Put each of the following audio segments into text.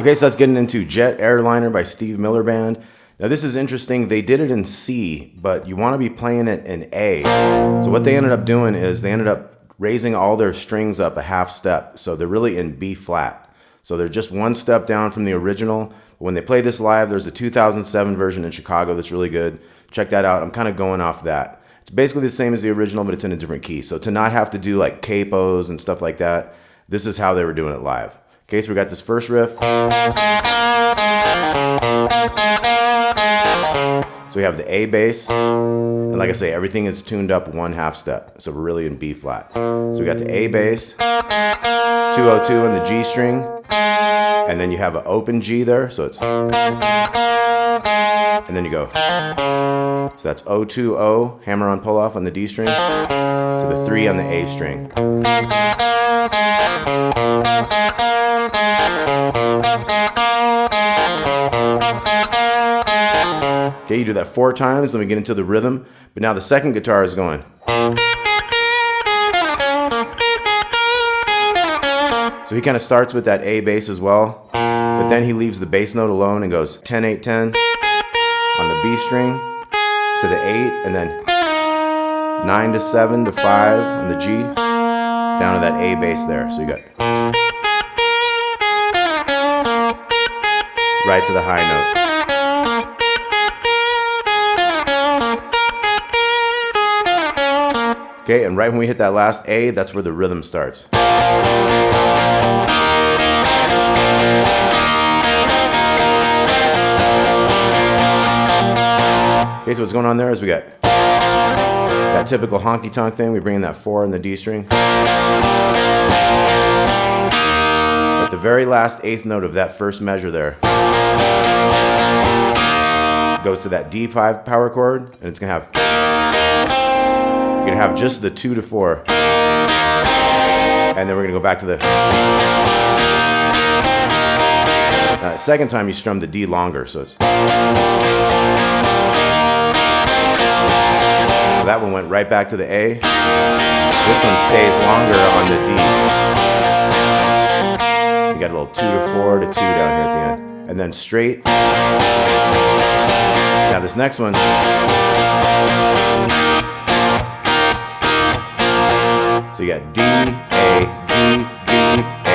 Okay, so that's getting into Jet Airliner by Steve Miller Band. Now this is interesting. They did it in C, but you want to be playing it in A. So what they ended up doing is they ended up raising all their strings up a half step. So they're really in B flat. So they're just one step down from the original. When they play this live, there's a 2007 version in Chicago that's really good. Check that out. I'm kind of going off that. It's basically the same as the original, but it's in a different key. So to not have to do like capos and stuff like that, this is how they were doing it live. Okay, so we got this first riff. So we have the A bass. And like I say, everything is tuned up one half step. So we're really in B flat. So we got the A bass, 202 on the G string. And then you have an open G there. So it's. And then you go. So that's 020, hammer on pull off on the D string, to the 3 on the A string. Okay, you do that 4 times, then we get into the rhythm. But now the second guitar is going. So he kind of starts with that A bass as well, but then he leaves the bass note alone and goes 10, 8, 10 on the B string to the 8, and then 9 to 7 to 5 on the G, down to that A bass there. So you got right to the high note. Okay, and right when we hit that last A, that's where the rhythm starts. Okay, so what's going on there is we got that typical honky-tonk thing. We bring in that 4 in the D string. At the very last 8th note of that first measure there, goes to that D5 power chord, and it's gonna have, you're gonna have just the 2 to 4, and then we're gonna go back to the second time you strum the D longer, so it's. So that one went right back to the A. This one stays longer on the D. You got a little 2 to 4 to 2 down here at the end. And then straight. Now this next one. So you got D, A, D, D, A, A.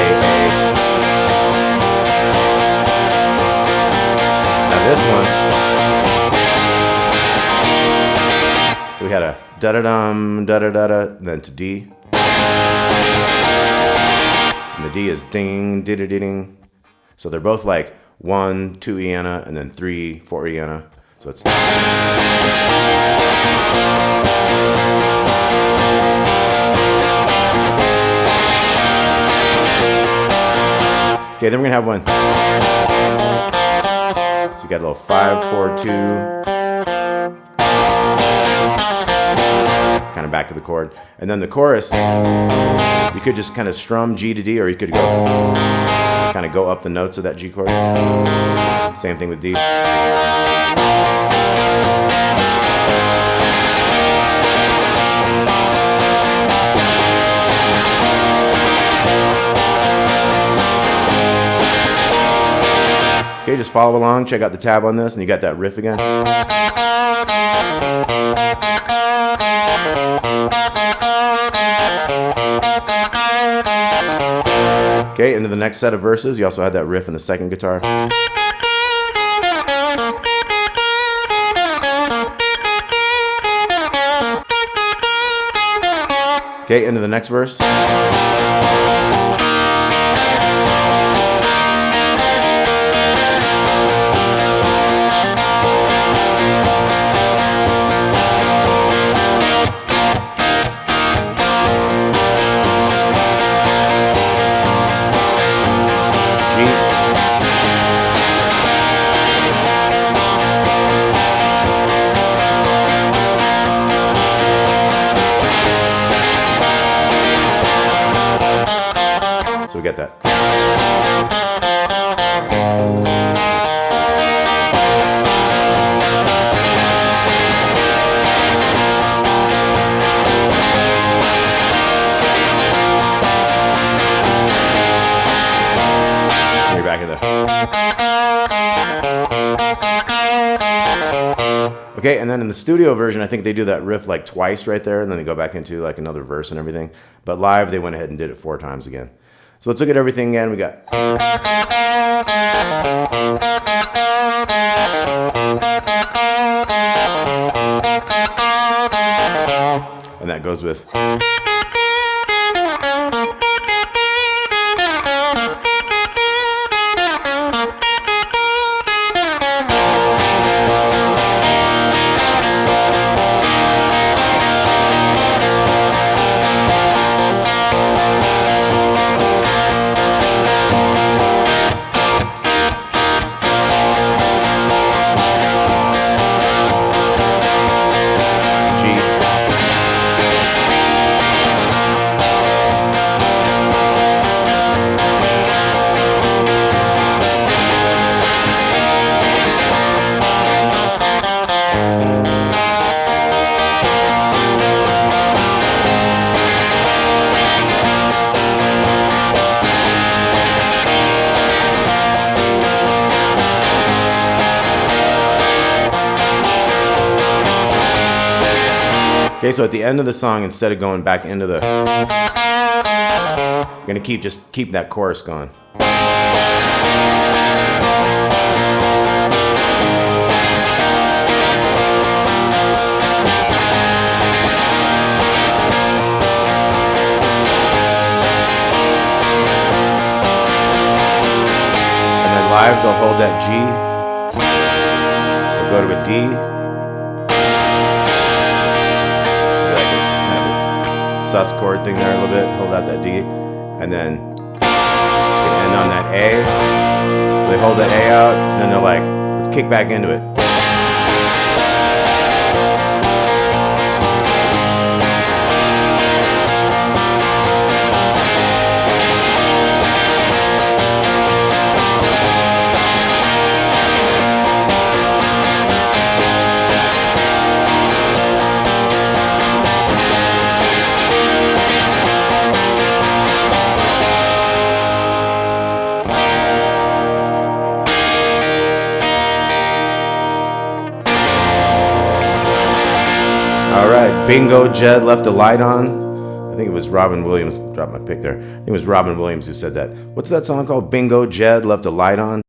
Now this one. So we had a da-da-dum, da-da-da-da, then to D. And the D is ding, di-da-di-ding. So they're both like 1, 2 Iana, and then 3, 4 Iana. So it's. Okay, then we're gonna have one. So you got a little 5, 4, 2. Kind of back to the chord. And then the chorus, you could just kind of strum G to D, or you could go kind of go up the notes of that G chord. Same thing with D. Okay, just follow along, check out the tab on this, and you got that riff again. Okay, into the next set of verses, you also had that riff in the second guitar. Okay, into the next verse. we get that. You're back in the. Okay, and then in the studio version, I think they do that riff like twice right there, and then they go back into like another verse and everything. But live, they went ahead and did it 4 times again. So let's look at everything again. We got. And that goes with. Okay, so at the end of the song, instead of going back into the, you're gonna keep that chorus going. And then live, they'll hold that G, they'll go to a D. Sus chord thing there a little bit, hold out that D, and then you can end on that A. So they hold that A out, and then they're like, let's kick back into it. All right, Bingo Jed left a light on. I think it was Robin Williams. Dropped my pick there. I think it was Robin Williams who said that. What's that song called? Bingo Jed left a light on.